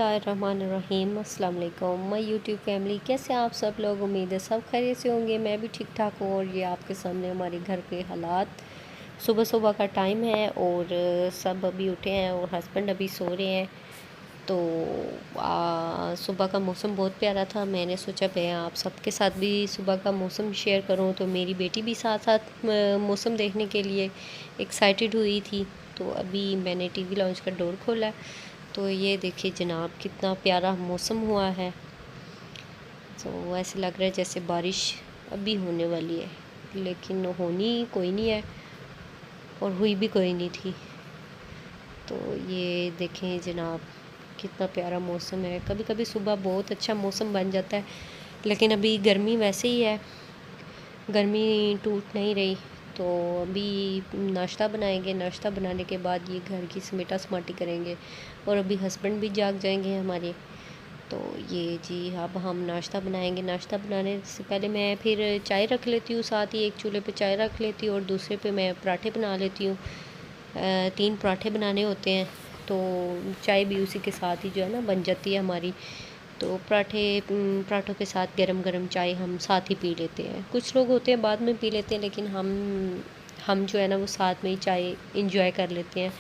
बिस्मिल्लाहिर्रहमानिर्रहीम। अस्सलाम वालेकुम माय यूट्यूब फैमिली, कैसे आप सब लोग? उम्मीद है सब खैरियत से होंगे। मैं भी ठीक ठाक हूँ। और ये आपके सामने हमारे घर के हालात। सुबह सुबह का टाइम है और सब अभी उठे हैं और हस्बैंड अभी सो रहे हैं। तो सुबह का मौसम बहुत प्यारा था। मैंने सोचा मैं आप सबके साथ भी सुबह का मौसम शेयर करूं। तो मेरी बेटी भी साथ साथ मौसम देखने के लिए एक्साइटेड हुई थी। तो अभी मैंने टीवी लॉन्च का डोर खोला, तो ये देखिए जनाब कितना प्यारा मौसम हुआ है। तो ऐसे लग रहा है जैसे बारिश अभी होने वाली है, लेकिन होनी कोई नहीं है और हुई भी कोई नहीं थी। तो ये देखें जनाब कितना प्यारा मौसम है। कभी कभी सुबह बहुत अच्छा मौसम बन जाता है, लेकिन अभी गर्मी वैसे ही है, गर्मी टूट नहीं रही। तो अभी नाश्ता बनाएंगे, नाश्ता बनाने के बाद ये घर की समेटा समाटी करेंगे और अभी हस्बैंड भी जाग जाएंगे हमारे। तो ये जी अब हम नाश्ता बनाएंगे। नाश्ता बनाने से पहले मैं फिर चाय रख लेती हूँ, साथ ही एक चूल्हे पे चाय रख लेती हूँ और दूसरे पे मैं पराठे बना लेती हूँ। 3 पराठे बनाने होते हैं, तो चाय भी उसी के साथ ही जो है ना बन जाती है हमारी। तो पराठों के साथ गरम गरम चाय हम साथ ही पी लेते हैं। कुछ लोग होते हैं बाद में पी लेते हैं, लेकिन हम जो है ना वो साथ में ही चाय इंजॉय कर लेते हैं।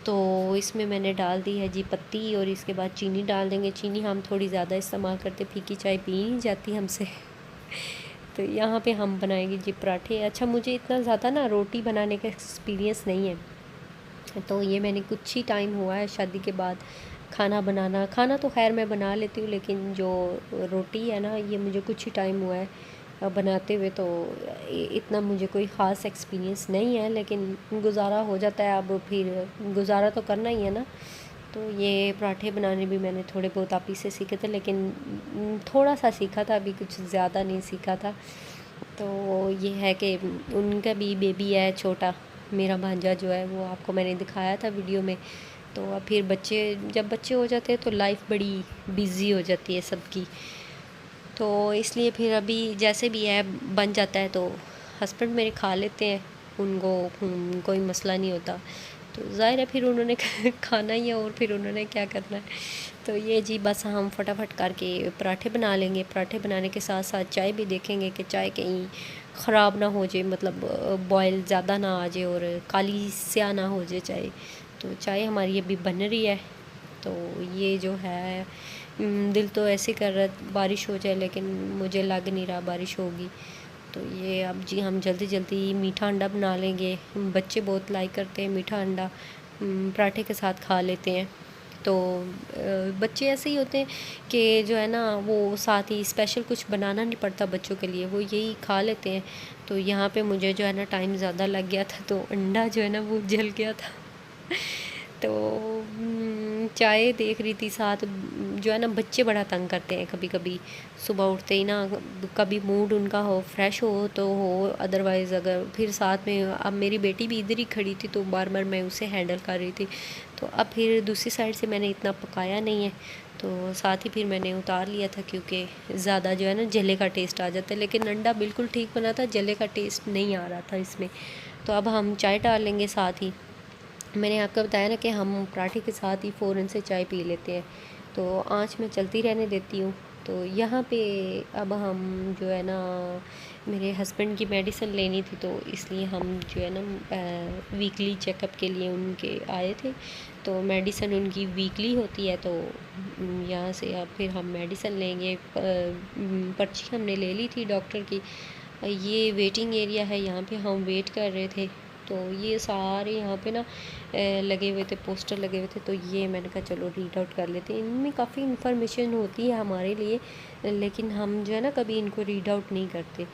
तो इसमें मैंने डाल दी है जी पत्ती और इसके बाद चीनी डाल देंगे। चीनी हम थोड़ी ज़्यादा इस्तेमाल करते, फीकी चाय पी नहीं जाती हमसे। तो यहाँ पे हम बनाएंगे जी पराठे। अच्छा, मुझे इतना ज़्यादा ना रोटी बनाने का एक्सपीरियंस नहीं है, तो ये मैंने कुछ ही टाइम हुआ है शादी के बाद खाना बनाना। खाना तो खैर मैं बना लेती हूँ, लेकिन जो रोटी है ना ये मुझे कुछ ही टाइम हुआ है बनाते हुए। तो इतना मुझे कोई ख़ास एक्सपीरियंस नहीं है, लेकिन गुजारा हो जाता है। अब फिर गुजारा तो करना ही है ना। तो ये पराठे बनाने भी मैंने थोड़े बहुत आप ही से सीखे थे, लेकिन थोड़ा सा सीखा था, अभी कुछ ज़्यादा नहीं सीखा था। तो ये है कि उनका भी बेबी है छोटा, मेरा भांजा जो है वो आपको मैंने दिखाया था वीडियो में। तो अब फिर जब बच्चे हो जाते हैं तो लाइफ बड़ी बिज़ी हो जाती है सबकी। तो इसलिए फिर अभी जैसे भी है बन जाता है तो हस्बैंड मेरे खा लेते हैं, उनको कोई मसला नहीं होता। तो ज़ाहिर है फिर उन्होंने खाना ही है और फिर उन्होंने क्या करना है। तो ये जी बस हम फटाफट करके पराठे बना लेंगे। पराठे बनाने के साथ साथ चाय भी देखेंगे कि चाय कहीं ख़राब ना हो जाए, मतलब बॉयल ज़्यादा ना आ जाए और काली स्या ना हो जाए चाय। तो चाय हमारी अभी बन रही है। तो ये जो है दिल तो ऐसे कर रहा बारिश हो जाए, लेकिन मुझे लग नहीं रहा बारिश होगी। तो ये अब जी हम जल्दी जल्दी मीठा अंडा बना लेंगे। बच्चे बहुत लाइक करते हैं मीठा अंडा, पराठे के साथ खा लेते हैं। तो बच्चे ऐसे ही होते हैं कि जो है ना वो साथ ही स्पेशल कुछ बनाना नहीं पड़ता बच्चों के लिए, वो यही खा लेते हैं। तो यहाँ पे मुझे जो है ना टाइम ज़्यादा लग गया था, तो अंडा जो है ना वो जल गया था। तो चाय देख रही थी साथ। जो है ना बच्चे बड़ा तंग करते हैं कभी कभी, सुबह उठते ही ना, कभी मूड उनका हो फ्रेश हो तो हो, अदरवाइज़ अगर फिर साथ में अब मेरी बेटी भी इधर ही खड़ी थी तो बार बार मैं उसे हैंडल कर रही थी। तो अब फिर दूसरी साइड से मैंने इतना पकाया नहीं है, तो साथ ही फिर मैंने उतार लिया था, क्योंकि ज़्यादा जो है ना जले का टेस्ट आ जाता है। लेकिन अंडा बिल्कुल ठीक बना था, जले का टेस्ट नहीं आ रहा था इसमें। तो अब हम चाय डाल लेंगे साथ ही। मैंने आपको बताया ना कि हम पराठे के साथ ही फ़ौरन से चाय पी लेते हैं, तो आँच में चलती रहने देती हूँ। तो यहाँ पे अब हम जो है ना मेरे हस्बैंड की मेडिसिन लेनी थी, तो इसलिए हम जो है ना वीकली चेकअप के लिए उनके आए थे। तो मेडिसिन उनकी वीकली होती है, तो यहाँ से अब फिर हम मेडिसिन लेंगे। पर्ची हमने ले ली थी डॉक्टर की। ये वेटिंग एरिया है, यहाँ पे हम वेट कर रहे थे। तो ये सारे यहाँ पे ना लगे हुए थे, पोस्टर लगे हुए थे। तो ये मैंने कहा चलो रीड आउट कर लेते हैं। इनमें काफ़ी इन्फॉर्मेशन होती है हमारे लिए, लेकिन हम जो है ना कभी इनको रीड आउट नहीं करते।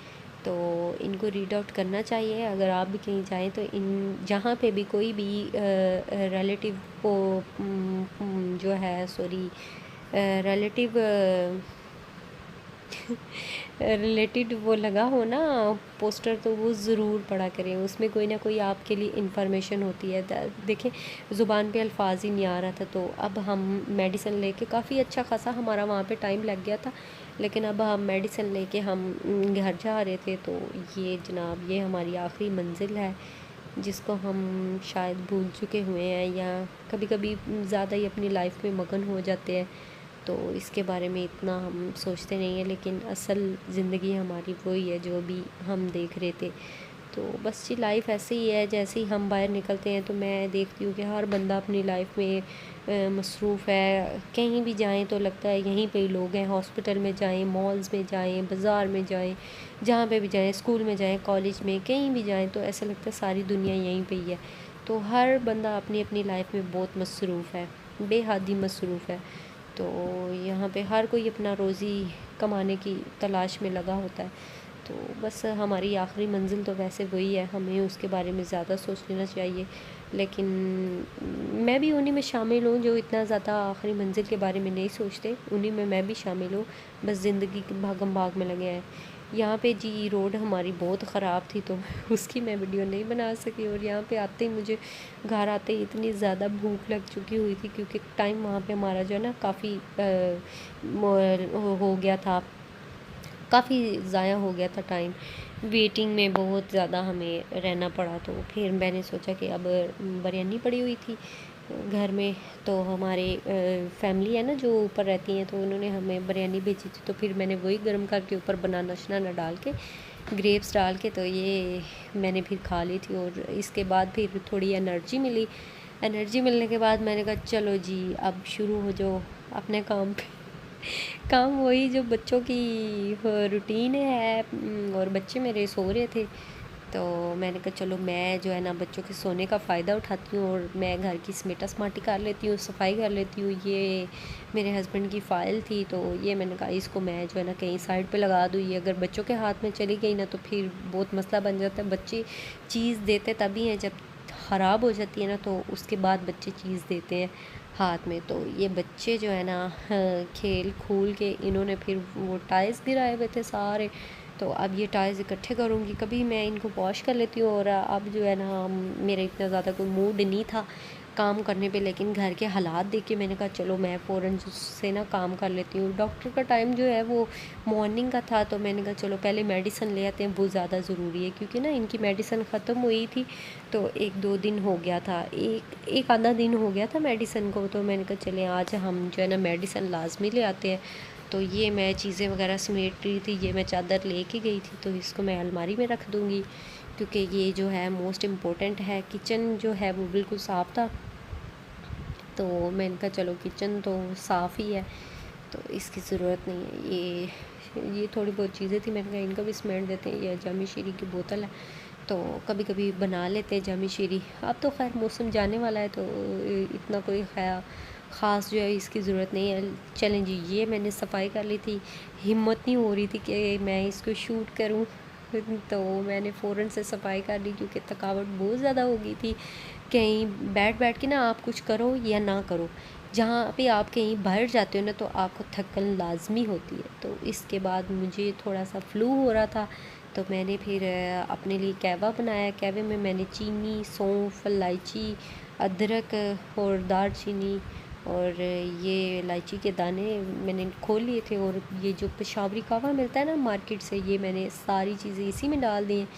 तो इनको रीड आउट करना चाहिए। अगर आप भी कहीं जाएँ तो इन जहाँ पे भी कोई भी रिलेटिव को जो है सॉरी रिलेटिव रिलेटेड वो लगा हो ना पोस्टर, तो वो ज़रूर पढ़ा करें। उसमें कोई ना कोई आपके लिए इन्फॉर्मेशन होती है। देखें ज़ुबान पे अल्फाज ही नहीं आ रहा था, तो अब हम मेडिसिन लेके काफ़ी अच्छा खासा हमारा वहाँ पे टाइम लग गया था, लेकिन अब हम मेडिसिन लेके हम घर जा रहे थे। तो ये जनाब ये हमारी आखिरी मंजिल है। जिसको हम शायद भूल चुके हुए हैं या कभी कभी ज़्यादा ही अपनी लाइफ में मगन हो जाते हैं, तो इसके बारे में इतना हम सोचते नहीं हैं। लेकिन असल ज़िंदगी हमारी वही है जो अभी हम देख रहे थे। तो बस ये लाइफ ऐसे ही है, जैसे ही हम बाहर निकलते हैं तो मैं देखती हूँ कि हर बंदा अपनी लाइफ में मसरूफ़ है। कहीं भी जाएं तो लगता है यहीं पे ही लोग हैं। हॉस्पिटल में जाएं, मॉल्स में जाएं, बाज़ार में जाएं, जहाँ पे भी जाएं, स्कूल में जाएं, कॉलेज में, कहीं भी जाएं तो ऐसा लगता है सारी दुनिया यहीं पे ही है। तो हर बंदा अपनी अपनी लाइफ में बहुत मसरूफ़ है, बेहद ही मसरूफ़ है। तो यहाँ पे हर कोई अपना रोज़ी कमाने की तलाश में लगा होता है। तो बस हमारी आखिरी मंजिल तो वैसे वही है, हमें उसके बारे में ज़्यादा सोच लेना चाहिए। लेकिन मैं भी उन्हीं में शामिल हूँ जो इतना ज़्यादा आखिरी मंजिल के बारे में नहीं सोचते, उन्हीं में मैं भी शामिल हूँ। बस ज़िंदगी के भागम भाग में लगे हैं। यहाँ पे जी रोड हमारी बहुत ख़राब थी तो उसकी मैं वीडियो नहीं बना सकी। और यहाँ पे आते ही मुझे घर आते ही इतनी ज़्यादा भूख लग चुकी हुई थी, क्योंकि टाइम वहाँ पे हमारा जो है ना काफ़ी हो गया था, काफ़ी ज़ाया हो गया था टाइम। वेटिंग में बहुत ज़्यादा हमें रहना पड़ा। तो फिर मैंने सोचा कि अब बिरयानी पड़ी हुई थी घर में, तो हमारे फैमिली है ना जो ऊपर रहती हैं, तो उन्होंने हमें बिरयानी भेजी थी। तो फिर मैंने वही गर्म करके ऊपर बनाना शनाना डाल के, ग्रेप्स डाल के, तो ये मैंने फिर खा ली थी। और इसके बाद फिर थोड़ी एनर्जी मिली। एनर्जी मिलने के बाद मैंने कहा चलो जी अब शुरू हो जाओ अपने काम पे। काम वही जो बच्चों की रूटीन है। और बच्चे मेरे सो रहे थे, तो मैंने कहा चलो मैं जो है ना बच्चों के सोने का फ़ायदा उठाती हूँ और मैं घर की समेटा समाटी कर लेती हूँ, सफाई कर लेती हूँ। ये मेरे हस्बैंड की फ़ाइल थी, तो ये मैंने कहा इसको मैं जो है ना कहीं साइड पे लगा दूँ। ये अगर बच्चों के हाथ में चली गई ना तो फिर बहुत मसला बन जाता है। बच्चे चीज़ देते तभी हैं जब ख़राब हो जाती है ना, तो उसके बाद बच्चे चीज़ देते हैं हाथ में। तो ये बच्चे जो है ना खेल खूल के इन्होंने फिर वो टाइल्स गिराए हुए थे सारे। तो अब ये टाइल्स इकट्ठे करूँगी, कभी मैं इनको वॉश कर लेती हूँ। और अब जो है ना मेरा इतना ज़्यादा कोई मूड नहीं था काम करने पे, लेकिन घर के हालात देख के मैंने कहा चलो मैं फ़ौरन से ना काम कर लेती हूँ। डॉक्टर का टाइम जो है वो मॉर्निंग का था, तो मैंने कहा चलो पहले मेडिसिन ले आते हैं, वो ज़्यादा ज़रूरी है। क्योंकि ना इनकी मेडिसिन ख़त्म हुई थी, तो एक दो दिन हो गया था, एक आधा दिन हो गया था मेडिसिन को। तो मैंने कहा चले आज हम जो है ना मेडिसिन लाजमी ले आते हैं। तो ये मैं चीज़ें वगैरह समेट रही थी, ये मैं चादर लेके गई थी, तो इसको मैं अलमारी में रख दूँगी, क्योंकि ये जो है मोस्ट इम्पोर्टेंट है। किचन जो है वो बिल्कुल साफ़ था, तो मैंने कहा चलो किचन तो साफ़ ही है, तो इसकी ज़रूरत नहीं है। ये थोड़ी बहुत चीज़ें थी, मैंने कहा इनको भी समेट देते हैं। ये जामी शीरी की बोतल है, तो कभी कभी बना लेते हैं जामी शीरी। अब तो खैर मौसम जाने वाला है, तो इतना कोई ख़ास जो है इसकी ज़रूरत नहीं है। चलें जी, ये मैंने सफाई कर ली थी। हिम्मत नहीं हो रही थी कि मैं इसको शूट करूं, तो मैंने फ़ौरन से सफाई कर ली, क्योंकि थकावट बहुत ज़्यादा हो गई थी। कहीं बैठ बैठ के ना आप कुछ करो या ना करो, जहाँ पे आप कहीं बाहर जाते हो ना तो आपको थकन लाजमी होती है। तो इसके बाद मुझे थोड़ा सा फ्लू हो रहा था, तो मैंने फिर अपने लिए कहवा बनाया। कहवे में मैंने चीनी, सौंफ, इलायची, अदरक और दालचीनी और ये इलायची के दाने मैंने खोल लिए थे। और ये जो पेशावरी कहवा मिलता है ना मार्केट से, ये मैंने सारी चीज़ें इसी में डाल दी हैं।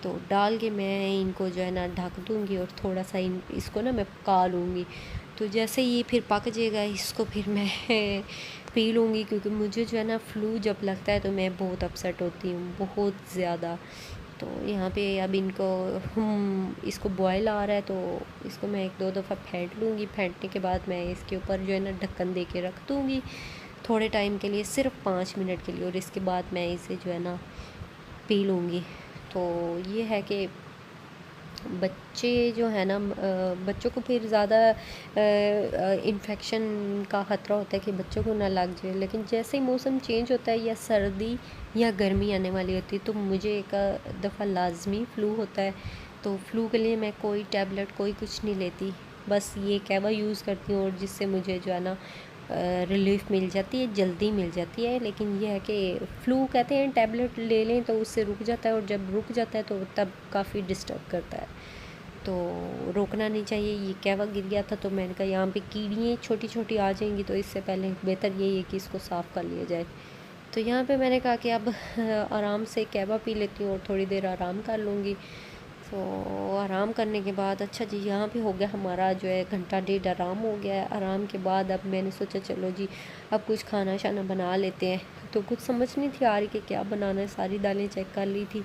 तो डाल के मैं इनको जो है ना ढक दूँगी और थोड़ा सा इसको ना मैं पका लूँगी। तो जैसे ये फिर पक जाएगा, इसको फिर मैं पी लूँगी। क्योंकि मुझे जो है ना फ्लू जब लगता है तो मैं बहुत अपसेट होती हूँ, बहुत ज़्यादा। तो यहाँ पे अब इनको इसको बॉयल आ रहा है, तो इसको मैं एक दो दफ़ा फेंट लूँगी। फेंटने के बाद मैं इसके ऊपर जो है ना ढक्कन दे के रख दूँगी थोड़े टाइम के लिए, सिर्फ 5 मिनट के लिए। और इसके बाद मैं इसे जो है ना पी लूँगी। तो ये है कि बच्चे जो है ना बच्चों को फिर ज़्यादा इन्फेक्शन का ख़तरा होता है कि बच्चों को ना लग जाए। लेकिन जैसे ही मौसम चेंज होता है या सर्दी या गर्मी आने वाली होती है, तो मुझे एक दफ़ा लाजमी फ़्लू होता है। तो फ़्लू के लिए मैं कोई टैबलेट कोई कुछ नहीं लेती, बस ये कहवा यूज़ करती हूँ, और जिससे मुझे जो है ना रिलीफ़ मिल जाती है, जल्दी मिल जाती है। लेकिन यह है कि फ़्लू कहते हैं टैबलेट ले लें तो उससे रुक जाता है, और जब रुक जाता है तो तब काफ़ी डिस्टर्ब करता है, तो रोकना नहीं चाहिए। ये कहवा गिर गया था, तो मैंने कहा यहाँ पे कीड़ियाँ छोटी छोटी आ जाएंगी, तो इससे पहले बेहतर यही है कि इसको साफ़ कर लिया जाए। तो यहाँ पे मैंने कहा कि अब आराम से कहवा पी लेती हूँ और थोड़ी देर आराम कर लूँगी। तो आराम करने के बाद अच्छा जी यहाँ पे हो गया हमारा जो है घंटा डेढ़ आराम हो गया है। आराम के बाद अब मैंने सोचा चलो जी अब कुछ खाना शाना बना लेते हैं। तो कुछ समझ नहीं थी आ रही कि क्या बनाना है, सारी दालें चेक कर ली थी।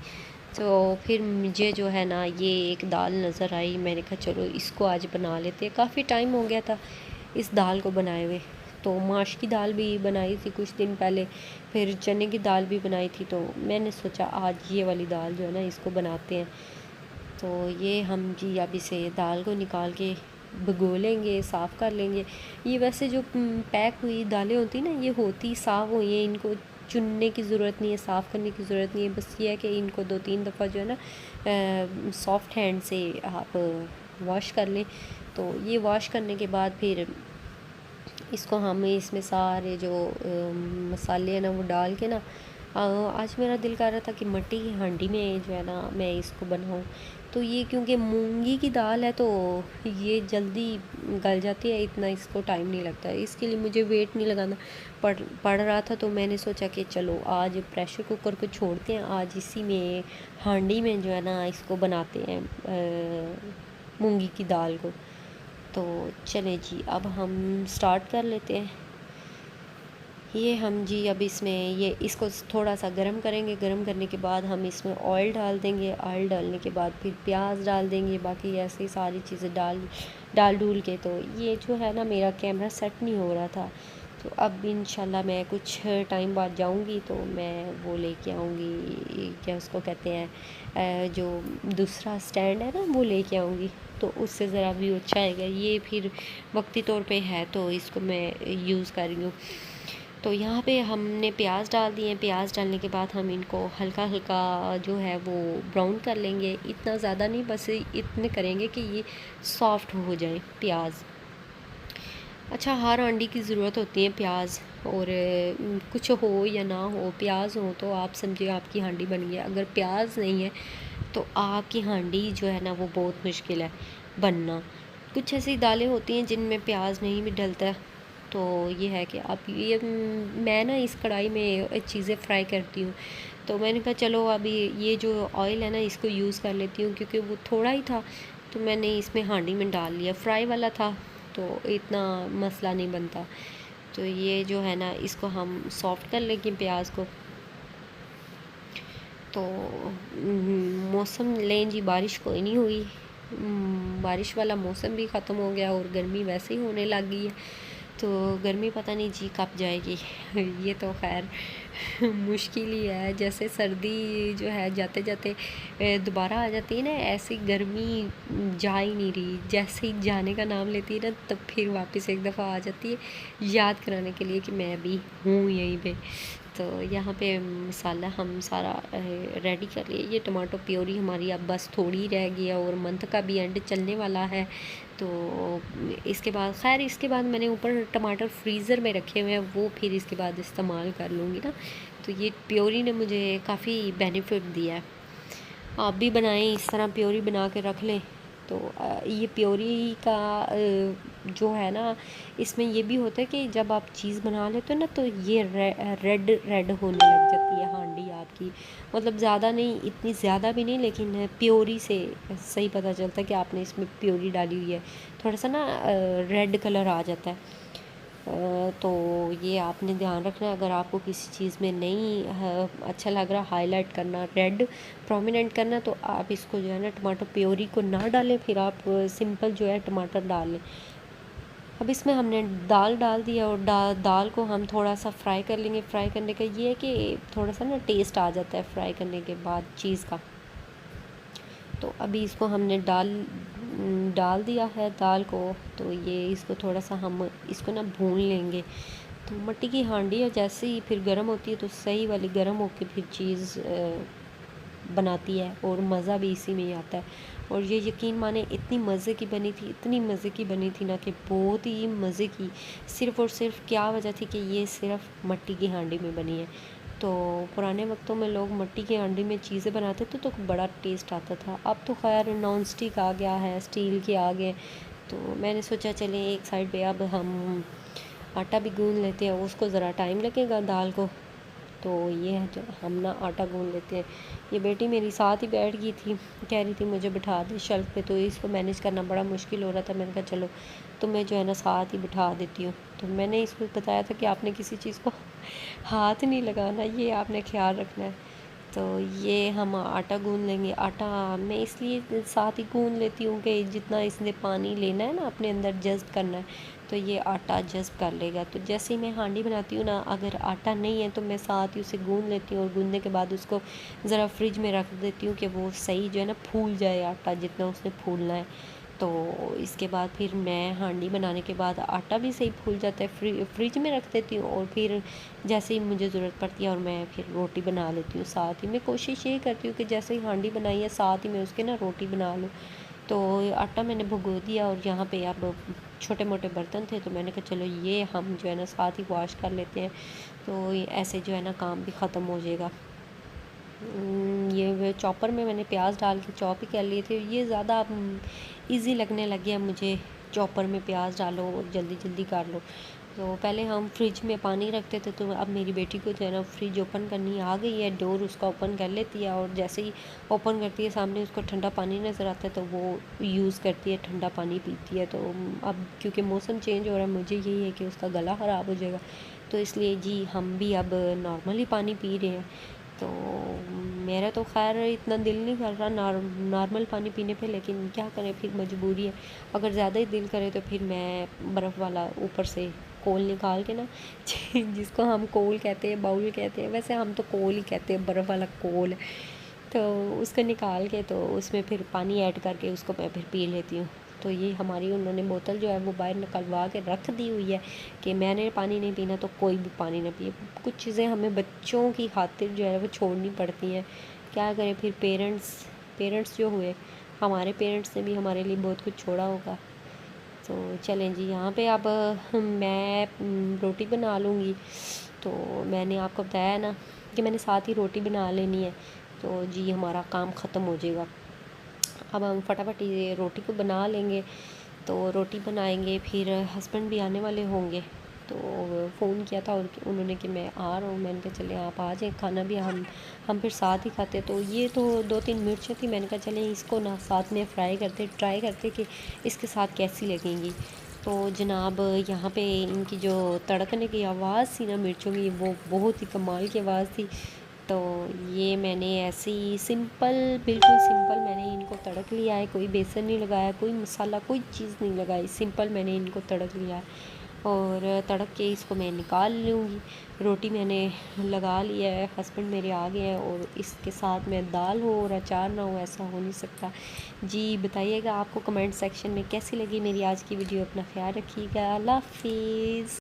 तो फिर मुझे जो है ना ये एक दाल नज़र आई, मैंने कहा चलो इसको आज बना लेते हैं। काफ़ी टाइम हो गया था इस दाल को बनाए हुए। तो माश की दाल भी बनाई थी कुछ दिन पहले, फिर चने की दाल भी बनाई थी। तो मैंने सोचा आज ये वाली दाल जो है ना इसको बनाते हैं। तो ये हम जी अब इसे दाल को निकाल के भिगो लेंगे, साफ़ कर लेंगे। ये वैसे जो पैक हुई दालें होती ना ये होती साफ़ हुई हैं, इनको चुनने की ज़रूरत नहीं है, साफ़ करने की ज़रूरत नहीं है। बस ये है कि इनको 2-3 दफ़ा जो है ना सॉफ्ट हैंड से आप वॉश कर लें। तो ये वॉश करने के बाद फिर इसको हम इसमें सारे जो मसाले हैं ना वो डाल के ना आज मेरा दिल कर रहा था कि मिट्टी की हांडी में जो है ना मैं इसको बनाऊं। तो ये क्योंकि मूंगी की दाल है तो ये जल्दी गल जाती है, इतना इसको टाइम नहीं लगता है, इसके लिए मुझे वेट नहीं लगाना पड़ रहा था। तो मैंने सोचा कि चलो आज प्रेशर कुकर को छोड़ते हैं, आज इसी में हांडी में जो है ना इसको बनाते हैं मूंगी की दाल को। तो चले जी अब हम स्टार्ट कर लेते हैं। ये हम जी अब इसमें ये इसको थोड़ा सा गरम करेंगे। गरम करने के बाद हम इसमें ऑयल डाल देंगे। ऑयल डालने के बाद फिर प्याज डाल देंगे, बाकी ऐसे ही सारी चीज़ें डाल डूल के। तो ये जो है ना मेरा कैमरा सेट नहीं हो रहा था, तो अब इंशाल्लाह मैं कुछ टाइम बाद जाऊंगी तो मैं वो लेके आऊँगी, क्या उसको कहते हैं जो दूसरा स्टैंड है ना वो लेके आऊँगी, तो उससे ज़रा व्यू अच्छा आएगा। ये फिर वक्ती तौर पे है तो इसको मैं यूज़ कर रही हूँ। तो यहाँ पे हमने प्याज डाल दिए। प्याज डालने के बाद हम इनको हल्का हल्का जो है वो ब्राउन कर लेंगे, इतना ज़्यादा नहीं, बस इतने करेंगे कि ये सॉफ्ट हो जाए प्याज। अच्छा हर हांडी की ज़रूरत होती है प्याज, और कुछ हो या ना हो प्याज हो तो आप समझिए आपकी हांडी बन गई। अगर प्याज नहीं है तो आपकी हांडी जो है ना वो बहुत मुश्किल है बनना। कुछ ऐसी दालें होती हैं जिनमें प्याज नहीं भी डलता, तो ये है कि आप ये मैं ना इस कढ़ाई में चीज़ें फ्राई करती हूँ। तो मैंने कहा चलो अभी ये जो ऑयल है ना इसको यूज़ कर लेती हूँ, क्योंकि वो थोड़ा ही था तो मैंने इसमें हांडी में डाल लिया। फ्राई वाला था तो इतना मसला नहीं बनता। तो ये जो है ना इसको हम सॉफ्ट कर लेंगे प्याज को। तो मौसम लें जी बारिश कोई नहीं हुई, बारिश वाला मौसम भी ख़त्म हो गया और गर्मी वैसे ही होने लग गई है। तो गर्मी पता नहीं जी कब जाएगी ये तो खैर मुश्किल ही है। जैसे सर्दी जो है जाते जाते दोबारा आ जाती है ना, ऐसी गर्मी जा ही नहीं रही। जैसे ही जाने का नाम लेती है ना तब फिर वापस एक दफ़ा आ जाती है याद कराने के लिए कि मैं भी हूँ यहीं पे। तो यहाँ पे मसाला हम सारा रेडी कर लिए। ये टमाटो प्योरी हमारी अब बस थोड़ी रह गई है और मंथ का भी एंड चलने वाला है। तो इसके बाद खैर इसके बाद मैंने ऊपर टमाटर फ्रीज़र में रखे हुए हैं, वो फिर इसके बाद इस्तेमाल कर लूँगी ना। तो ये प्योरी ने मुझे काफ़ी बेनिफिट दिया है। आप भी बनाएं इस तरह प्योरी बना के रख लें। तो ये प्योरी का जो है ना इसमें ये भी होता है कि जब आप चीज़ बना लेते हो ना तो ये रेड रेड होने लग जाती है हांडी आपकी। मतलब ज़्यादा नहीं, इतनी ज़्यादा भी नहीं, लेकिन प्योरी से सही पता चलता है कि आपने इसमें प्योरी डाली हुई है। थोड़ा सा ना रेड कलर आ जाता है। तो ये आपने ध्यान रखना है। अगर आपको किसी चीज़ में नहीं अच्छा लग रहा हाईलाइट करना, रेड प्रोमिनेंट करना, तो आप इसको जो है ना टमाटो प्योरी को ना डालें, फिर आप सिंपल जो है टमाटर डाल लें। अब इसमें हमने दाल डाल दिया और दाल को हम थोड़ा सा फ्राई कर लेंगे। फ्राई करने का ये है कि थोड़ा सा ना टेस्ट आ जाता है फ्राई करने के बाद चीज़ का। तो अभी इसको हमने डाल दिया है दाल को। तो ये इसको थोड़ा सा हम इसको ना भून लेंगे। तो मिट्टी की हांडी है, जैसे ही फिर गर्म होती है तो सही वाली गर्म होकर फिर चीज़ बनाती है और मज़ा भी इसी में ही आता है। और ये यकीन माने इतनी मज़े की बनी थी, इतनी मज़े की बनी थी ना कि बहुत ही मज़े की। सिर्फ़ और सिर्फ क्या वजह थी कि ये सिर्फ मिट्टी की हांडी में बनी है। तो पुराने वक्तों में लोग मिट्टी की हांडी में चीज़ें बनाते थे तो बड़ा टेस्ट आता था। अब तो खैर नॉन स्टिक आ गया है, स्टील के आ गए। तो मैंने सोचा चलें एक साइड पे अब हम आटा भी गूंद लेते हैं, उसको ज़रा टाइम लगेगा दाल को। तो ये है जो हम ना आटा गूंद लेते हैं। ये बेटी मेरी साथ ही बैठ गई थी, कह रही थी मुझे बिठा दे शेल्फ पे, तो इसको मैनेज करना बड़ा मुश्किल हो रहा था। मैंने कहा चलो तुम्हें जो है ना साथ ही बिठा देती हूँ। तो मैंने इसको बताया था कि आपने किसी चीज़ को हाथ नहीं लगाना, ये आपने ख्याल रखना है। तो ये हम आटा गूंद लेंगे। आटा मैं इसलिए साथ ही गूंद लेती हूँ कि जितना इसने पानी लेना है ना अपने अंदर जज़्ब करना है, तो ये आटा जज़्ब कर लेगा। तो जैसे ही मैं हांडी बनाती हूँ ना, अगर आटा नहीं है तो मैं साथ ही उसे गूंद लेती हूँ, और गूंदने के बाद उसको ज़रा फ्रिज में रख देती हूँ कि वो सही जो है ना फूल जाए आटा, जितना उसने फूलना है। तो इसके बाद फिर मैं हांडी बनाने के बाद आटा भी सही फूल जाता है, फ्रिज में रख देती हूँ, और फिर जैसे ही मुझे ज़रूरत पड़ती है और मैं फिर रोटी बना लेती हूँ साथ ही। मैं कोशिश ये करती हूँ कि जैसे ही हांडी बनाई है साथ ही मैं उसके ना रोटी बना लूँ। तो आटा मैंने भिगो दिया, और यहाँ पे अब छोटे मोटे बर्तन थे, तो मैंने कहा चलो ये हम जो है ना साथ ही वॉश कर लेते हैं, तो ऐसे जो है ना काम भी ख़त्म हो जाएगा। ये चॉपर में मैंने प्याज डाल के चॉप ही कर लिए थे। ये ज़्यादा इजी लगने लग गया मुझे, चॉपर में प्याज डालो और जल्दी जल्दी कर लो। तो पहले हम फ्रिज में पानी रखते थे, तो अब मेरी बेटी को जो है ना फ्रिज ओपन करनी आ गई है, डोर उसका ओपन कर लेती है, और जैसे ही ओपन करती है सामने उसको ठंडा पानी नज़र आता है, तो वो यूज़ करती है, ठंडा पानी पीती है। तो अब क्योंकि मौसम चेंज हो रहा है, मुझे यही है कि उसका गला ख़राब हो जाएगा, तो इसलिए जी हम भी अब नॉर्मली पानी पी रहे हैं। तो मेरा तो खैर इतना दिल नहीं कर रहा नॉर्मल पानी पीने पे, लेकिन क्या करें, फिर मजबूरी है। अगर ज़्यादा ही दिल करे तो फिर मैं बर्फ़ वाला ऊपर से कोल निकाल के ना जिसको हम कोल कहते हैं, बाउल कहते हैं, वैसे हम तो कोल ही कहते हैं, बर्फ़ वाला कोल। तो उसको निकाल के तो उसमें फिर पानी ऐड करके उसको मैं फिर पी लेती हूँ। तो ये हमारी उन्होंने बोतल जो है वो बाहर निकलवा के रख दी हुई है कि मैंने पानी नहीं पीना तो कोई भी पानी ना पिए। कुछ चीज़ें हमें बच्चों की खातिर जो है वो छोड़नी पड़ती हैं, क्या करें फिर। पेरेंट्स जो हुए, हमारे पेरेंट्स ने भी हमारे लिए बहुत कुछ छोड़ा होगा। तो चलें जी, यहाँ पे अब मैं रोटी बना लूँगी। तो मैंने आपको बताया ना कि मैंने साथ ही रोटी बना लेनी है, तो जी हमारा काम ख़त्म हो जाएगा। अब हम फटाफट ये रोटी को बना लेंगे। तो रोटी बनाएंगे, फिर हस्बैंड भी आने वाले होंगे, तो फ़ोन किया था और उन्होंने कि मैं आ रहा हूँ। मैंने कहा चले आप आ जाएँ, खाना भी हम फिर साथ ही खाते। तो ये तो 2-3 मिर्चें थी, मैंने कहा चलें इसको ना साथ में ट्राई करते कि इसके साथ कैसी लगेंगी। तो जनाब यहाँ पे इनकी जो तड़कने की आवाज़ थी ना मिर्चों की, वो बहुत ही कमाल की आवाज़ थी। तो ये मैंने ऐसे ही सिंपल, बिल्कुल सिंपल मैंने इनको तड़क लिया है, कोई बेसन नहीं लगाया, कोई मसाला, कोई चीज़ नहीं लगाई, सिंपल मैंने इनको तड़क लिया है। और तड़क के इसको मैं निकाल लूँगी। रोटी मैंने लगा लिया है, हस्बैंड मेरे आ गए हैं, और इसके साथ में दाल हो और अचार ना हो, ऐसा हो नहीं सकता। जी बताइएगा आपको कमेंट सेक्शन में कैसी लगी मेरी आज की वीडियो। अपना ख्याल रखिएगा। अल्लाह हाफिज़।